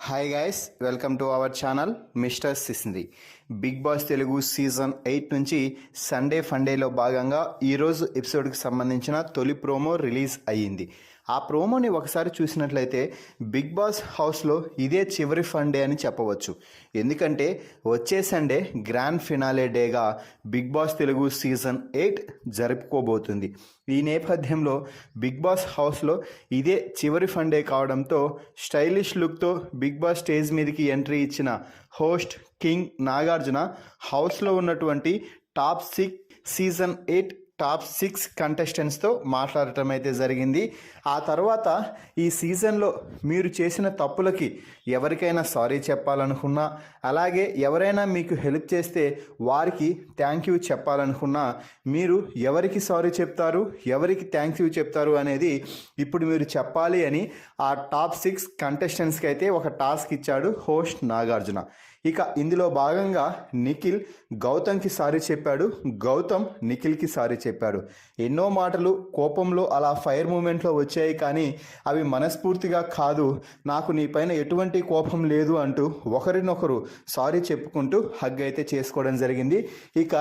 Hi guys, welcome to our channel mister Sisindri. Bigg Boss Telugu season 8 నుంచి Sunday ఫండేలో భాగంగా ఈరోజు ఎపిసోడ్కి సంబంధించిన తొలి ప్రోమో రిలీజ్ అయ్యింది. ఆ ప్రోమోని ఒకసారి చూసినట్లయితే బిగ్ బాస్ హౌస్లో ఇదే చివరి ఫండే అని చెప్పవచ్చు. ఎందుకంటే వచ్చే సండే గ్రాండ్ ఫినాలే డేగా బిగ్ బాస్ తెలుగు సీజన్ 8 జరుపుకోబోతుంది. ఈ నేపథ్యంలో బిగ్ బాస్ హౌస్లో ఇదే చివరి ఫండే కావడంతో స్టైలిష్ లుక్తో బిగ్ బాస్ స్టేజ్ మీదకి ఎంట్రీ ఇచ్చిన హోస్ట్ కింగ్ నాగార్జున హౌస్లో ఉన్నటువంటి టాప్ 6 సీజన్ 8 టాప్ 6 కంటెస్టెంట్స్తో మాట్లాడటం అయితే జరిగింది. ఆ తర్వాత ఈ సీజన్లో మీరు చేసిన తప్పులకి ఎవరికైనా సారీ చెప్పాలనుకున్నా, అలాగే ఎవరైనా మీకు హెల్ప్ చేస్తే వారికి థ్యాంక్ యూ చెప్పాలనుకున్నా మీరు ఎవరికి సారీ చెప్తారు, ఎవరికి థ్యాంక్ యూ చెప్తారు అనేది ఇప్పుడు మీరు చెప్పాలి అని ఆ టాప్ 6 కంటెస్టెంట్స్కి అయితే ఒక టాస్క్ ఇచ్చాడు హోస్ట్ నాగార్జున. ఇక ఇందులో భాగంగా నిఖిల్ గౌతమ్కి సారీ చెప్పాడు, గౌతమ్ నిఖిల్కి సారీ చెప్పాడు. ఎన్నో మాటలు కోపంలో అలా ఫైర్ మూమెంట్లో వచ్చాయి, కానీ అవి మనస్ఫూర్తిగా కాదు, నాకు నీపైన ఎటువంటి కోపం లేదు అంటూ ఒకరినొకరు సారీ చెప్పుకుంటూ హగ్ అయితే చేసుకోవడం జరిగింది. ఇక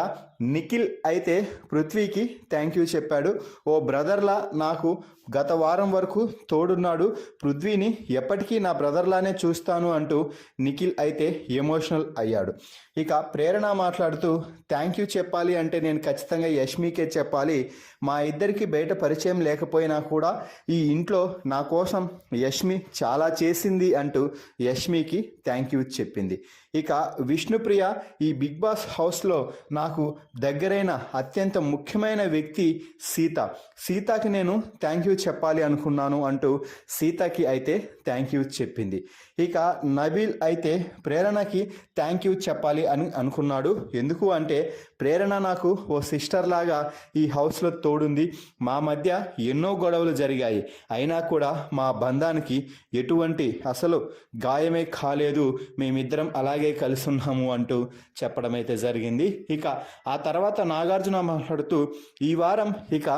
నిఖిల్ అయితే పృథ్వీకి థ్యాంక్ యూ చెప్పాడు. ఓ బ్రదర్లా నాకు గత వారం వరకు తోడున్నాడు, పృథ్వీని ఎప్పటికీ నా బ్రదర్లానే చూస్తాను అంటూ నిఖిల్ అయితే ఎమోషనల్ అయ్యాడు. ఇక ప్రేరణ మాట్లాడుతూ థ్యాంక్ యూ చెప్పాలి అంటే నేను ఖచ్చితంగా యష్మికే చెప్పాలి, మా ఇద్దరికి బయట పరిచయం లేకపోయినా కూడా ఈ ఇంట్లో నా కోసం యష్మి చాలా చేసింది అంటూ యష్మికి థ్యాంక్ యూ చెప్పింది. ఇక విష్ణుప్రియ ఈ బిగ్ బాస్ హౌస్లో నాకు దగ్గరైన అత్యంత ముఖ్యమైన వ్యక్తి సీతకి నేను థ్యాంక్ యూ చెప్పాలి అనుకున్నాను అంటూ సీతకి అయితే థ్యాంక్ యూ చెప్పింది. ఇక నబీల్ అయితే ప్రేరణకి థ్యాంక్ యూ చెప్పాలి అని అనుకున్నాడు. ఎందుకు అంటే ప్రేరణ నాకు ఓ సిస్టర్ లాగా ఈ హౌస్లో తోడుంది, మా మధ్య ఎన్నో గొడవలు జరిగాయి, అయినా కూడా మా బంధానికి ఎటువంటి అసలు గాయమే కాలేదు, మేమిద్దరం అలాగే కలిసి ఉన్నాము అంటూ చెప్పడం అయితే జరిగింది. ఇక ఆ తర్వాత నాగార్జున మాట్లాడుతూ ఈ వారం ఇక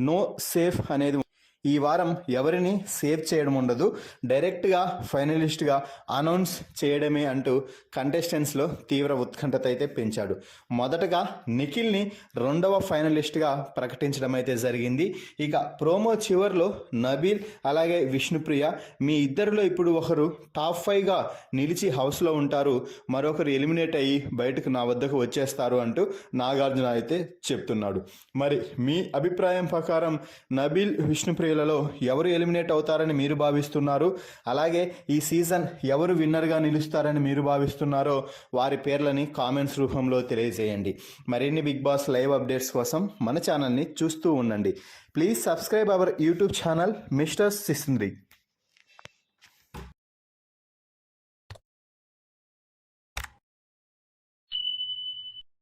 నో సేఫ్ అనేది, ఈ వారం ఎవరిని సేవ్ చేయడం ఉండదు, డైరెక్ట్గా ఫైనలిస్ట్గా అనౌన్స్ చేయడమే అంటూ కంటెస్టెంట్స్లో తీవ్ర ఉత్కంఠత అయితే పెంచాడు. మొదటగా నిఖిల్ని రెండవ ఫైనలిస్ట్గా ప్రకటించడం అయితే జరిగింది. ఇక ప్రోమో చివరిలో నబీల్ అలాగే విష్ణుప్రియ మీ ఇద్దరిలో ఇప్పుడు ఒకరు టాప్ 5గా నిలిచి హౌస్లో ఉంటారు, మరొకరు ఎలిమినేట్ అయ్యి బయటకు నా వద్దకు వచ్చేస్తారు అంటూ నాగార్జున అయితే చెప్తున్నాడు. మరి మీ అభిప్రాయం ప్రకారం నబీల్ విష్ణుప్రియ ఎవరు ఎలిమినేట్ అవుతారని మీరు భావిస్తున్నారు, అలాగే ఈ సీజన్ ఎవరు విన్నర్గా నిలుస్తారని మీరు భావిస్తున్నారో వారి పేర్లని కామెంట్స్ రూపంలో తెలియజేయండి. మరిన్ని బిగ్ బాస్ లైవ్ అప్డేట్స్ కోసం మన ఛానల్ని చూస్తూ ఉండండి. Please subscribe our YouTube channel mister సిసింద్రి.